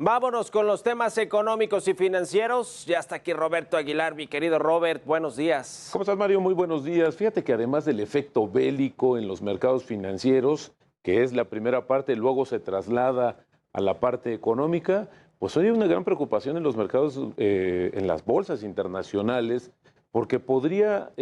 Vámonos con los temas económicos y financieros. Ya está aquí Roberto Aguilar, mi querido Robert. Buenos días. ¿Cómo estás, Mario? Muy buenos días. Fíjate que además del efecto bélico en los mercados financieros, que es la primera parte, luego se traslada a la parte económica, pues hoy hay una gran preocupación en los mercados, en las bolsas internacionales, porque podría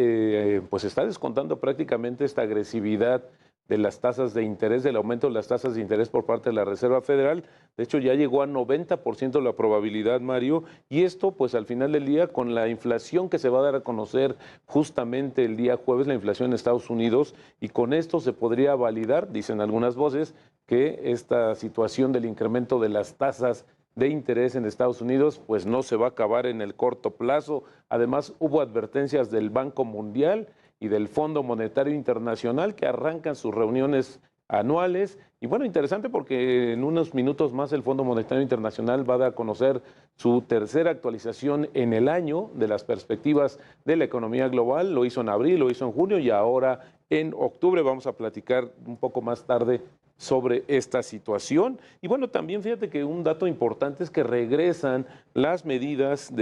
pues estar descontando prácticamente esta agresividad de las tasas de interés, del aumento de las tasas de interés por parte de la Reserva Federal. De hecho, ya llegó a 90% la probabilidad, Mario, y esto, pues al final del día, con la inflación que se va a dar a conocer justamente el día jueves, la inflación en Estados Unidos, y con esto se podría validar, dicen algunas voces, que esta situación del incremento de las tasas de interés en Estados Unidos, pues no se va a acabar en el corto plazo. Además, hubo advertencias del Banco Mundial y del Fondo Monetario Internacional que arrancan sus reuniones anuales. Y bueno, interesante porque en unos minutos más el Fondo Monetario Internacional va a dar a conocer su tercera actualización en el año de las perspectivas de la economía global. Lo hizo en abril, lo hizo en junio y ahora en octubre. Vamos a platicar un poco más tarde sobre esta situación. Y bueno, también fíjate que un dato importante es que regresan las medidas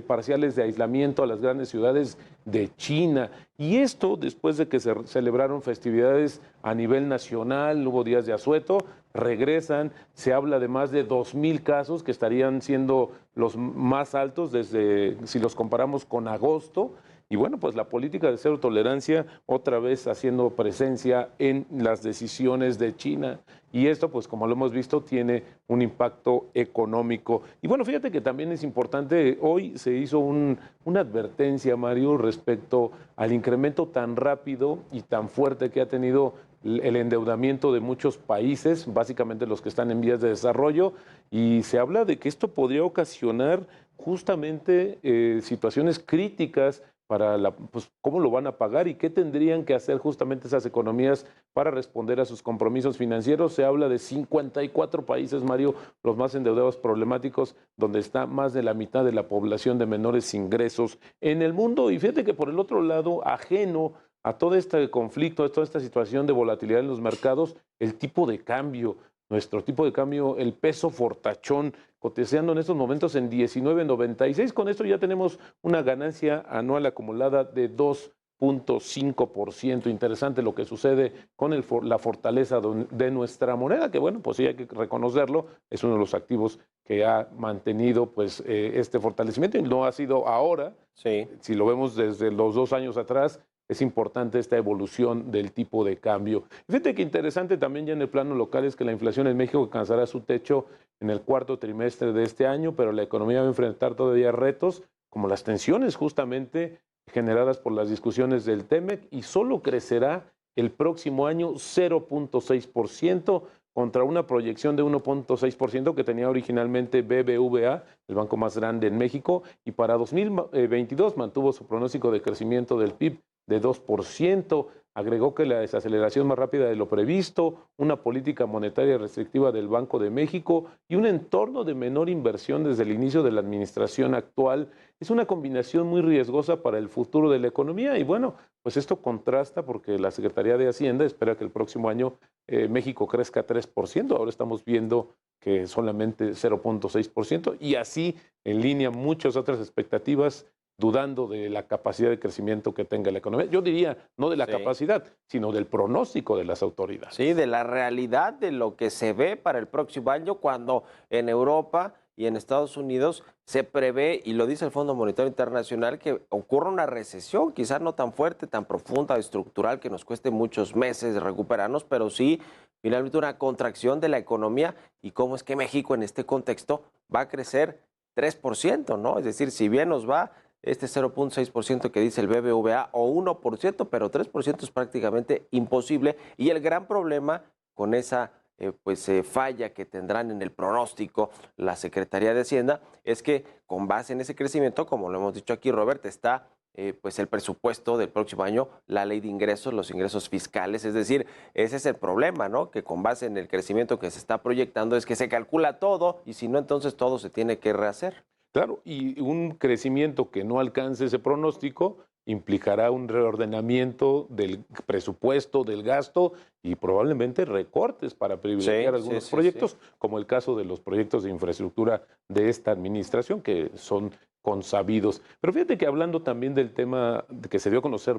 parciales de aislamiento a las grandes ciudades de China. Y esto después de que se celebraron festividades a nivel nacional, hubo días de asueto, regresan, se habla de más de 2,000 casos que estarían siendo los más altos desde, si los comparamos con agosto. Y bueno, pues la política de cero tolerancia otra vez haciendo presencia en las decisiones de China. Y esto, pues como lo hemos visto, tiene un impacto económico. Y bueno, fíjate que también es importante, hoy se hizo una advertencia, Mario, respecto al incremento tan rápido y tan fuerte que ha tenido el endeudamiento de muchos países, básicamente los que están en vías de desarrollo, y se habla de que esto podría ocasionar justamente situaciones críticas para pues, cómo lo van a pagar y qué tendrían que hacer justamente esas economías para responder a sus compromisos financieros. Se habla de 54 países, Mario, los más endeudados problemáticos, donde está más de la mitad de la población de menores ingresos en el mundo. Y fíjate que por el otro lado, ajeno a todo este conflicto, a toda esta situación de volatilidad en los mercados, el tipo de cambio. Nuestro tipo de cambio, el peso fortachón, cotizando en estos momentos en 19.96. Con esto ya tenemos una ganancia anual acumulada de 2,5%. Interesante lo que sucede con la fortaleza de nuestra moneda, que bueno, pues sí hay que reconocerlo, es uno de los activos que ha mantenido pues este fortalecimiento y no ha sido ahora. Sí. Si lo vemos desde los 2 años atrás, es importante esta evolución del tipo de cambio. Fíjate que interesante también ya en el plano local es que la inflación en México alcanzará su techo en el cuarto trimestre de este año, pero la economía va a enfrentar todavía retos como las tensiones justamente generadas por las discusiones del TEMEC y solo crecerá el próximo año 0,6% contra una proyección de 1,6% que tenía originalmente BBVA, el banco más grande en México, y para 2022 mantuvo su pronóstico de crecimiento del PIB de 2%, agregó que la desaceleración más rápida de lo previsto, una política monetaria restrictiva del Banco de México y un entorno de menor inversión desde el inicio de la administración actual es una combinación muy riesgosa para el futuro de la economía y bueno, pues esto contrasta porque la Secretaría de Hacienda espera que el próximo año México crezca 3%, ahora estamos viendo que solamente 0,6% y así en línea muchas otras expectativas dudando de la capacidad de crecimiento que tenga la economía. Yo diría, no de la capacidad, sino del pronóstico de las autoridades. Sí, de la realidad de lo que se ve para el próximo año cuando en Europa y en Estados Unidos se prevé, y lo dice el Fondo Monetario Internacional, que ocurra una recesión, quizás no tan fuerte, tan profunda, estructural, que nos cueste muchos meses recuperarnos, pero sí finalmente una contracción de la economía y cómo es que México en este contexto va a crecer 3%, ¿no? Es decir, si bien nos va este 0,6% que dice el BBVA o 1%, pero 3% es prácticamente imposible. Y el gran problema con esa falla que tendrán en el pronóstico la Secretaría de Hacienda es que con base en ese crecimiento, como lo hemos dicho aquí, Robert, está pues el presupuesto del próximo año, la ley de ingresos, los ingresos fiscales, es decir, ese es el problema, ¿no? Que con base en el crecimiento que se está proyectando es que se calcula todo y si no, entonces todo se tiene que rehacer. Claro, y un crecimiento que no alcance ese pronóstico implicará un reordenamiento del presupuesto, del gasto y probablemente recortes para privilegiar algunos proyectos, como el caso de los proyectos de infraestructura de esta administración, que son consabidos. Pero fíjate que hablando también del tema que se dio a conocer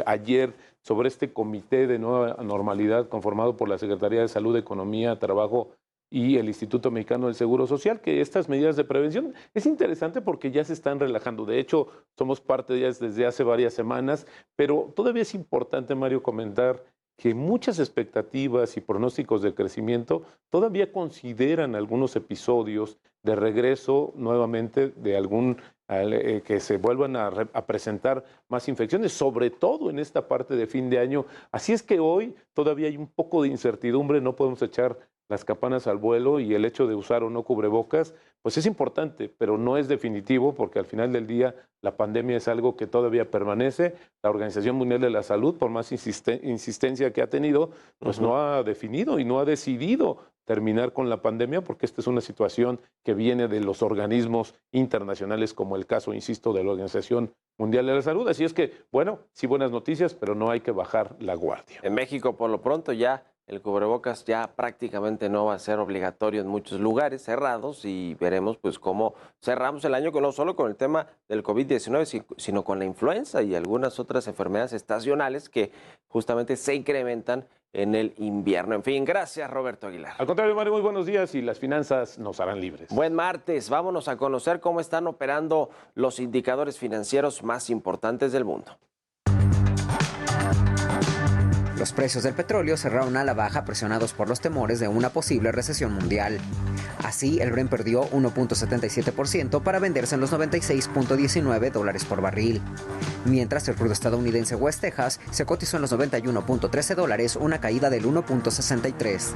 ayer sobre este comité de nueva normalidad conformado por la Secretaría de Salud, Economía, Trabajo y el Instituto Mexicano del Seguro Social, que estas medidas de prevención es interesante porque ya se están relajando. De hecho, somos parte de ellas desde hace varias semanas, pero todavía es importante, Mario, comentar que muchas expectativas y pronósticos de crecimiento todavía consideran algunos episodios de regreso nuevamente de algún que se vuelvan a presentar más infecciones, sobre todo en esta parte de fin de año. Así es que hoy todavía hay un poco de incertidumbre, no podemos echar las campanas al vuelo y el hecho de usar o no cubrebocas, pues es importante, pero no es definitivo porque al final del día la pandemia es algo que todavía permanece. La Organización Mundial de la Salud, por más insistencia que ha tenido, pues no ha definido y no ha decidido terminar con la pandemia porque esta es una situación que viene de los organismos internacionales como el caso, insisto, de la Organización Mundial de la Salud. Así es que, bueno, sí buenas noticias, pero no hay que bajar la guardia. En México, por lo pronto, ya el cubrebocas ya prácticamente no va a ser obligatorio en muchos lugares cerrados y veremos pues cómo cerramos el año, no solo con el tema del COVID-19, sino con la influenza y algunas otras enfermedades estacionales que justamente se incrementan en el invierno. En fin, gracias Roberto Aguilar. Al contrario, Mario, muy buenos días y las finanzas nos harán libres. Buen martes, vámonos a conocer cómo están operando los indicadores financieros más importantes del mundo. Los precios del petróleo cerraron a la baja presionados por los temores de una posible recesión mundial. Así, el Brent perdió 1.77% para venderse en los $96.19 por barril. Mientras el crudo estadounidense West Texas se cotizó en los $91.13, una caída del 1.63%.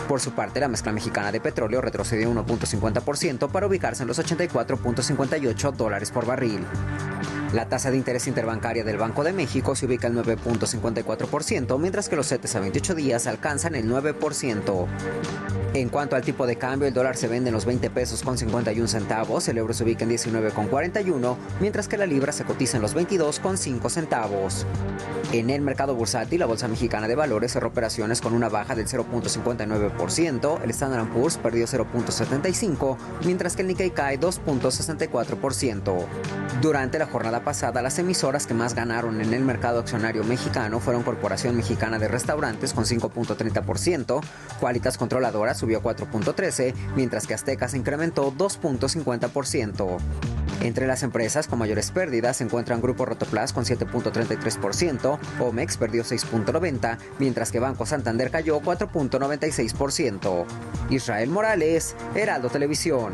Por su parte, la mezcla mexicana de petróleo retrocedió 1.50% para ubicarse en los $84.58 por barril. La tasa de interés interbancaria del Banco de México se ubica en 9.54%, mientras que los CETES a 28 días alcanzan el 9%. En cuanto al tipo de cambio, el dólar se vende en los 20 pesos con 51 centavos, el euro se ubica en 19,41, mientras que la libra se cotiza en los 22,5 centavos. En el mercado bursátil, la Bolsa Mexicana de Valores cerró operaciones con una baja del 0.59%, el Standard & Poor's perdió 0.75%, mientras que el Nikkei cae 2.64%. Durante la jornada pasada, las emisoras que más ganaron en el mercado accionario mexicano fueron Corporación Mexicana de Restaurantes con 5.30%, Qualitas Controladora subió 4.13%, mientras que Azteca se incrementó 2.50%. Entre las empresas con mayores pérdidas se encuentran Grupo Rotoplas con 7.33%, Omex perdió 6.90%, mientras que Banco Santander cayó 4.96%. Israel Morales, Heraldo Televisión.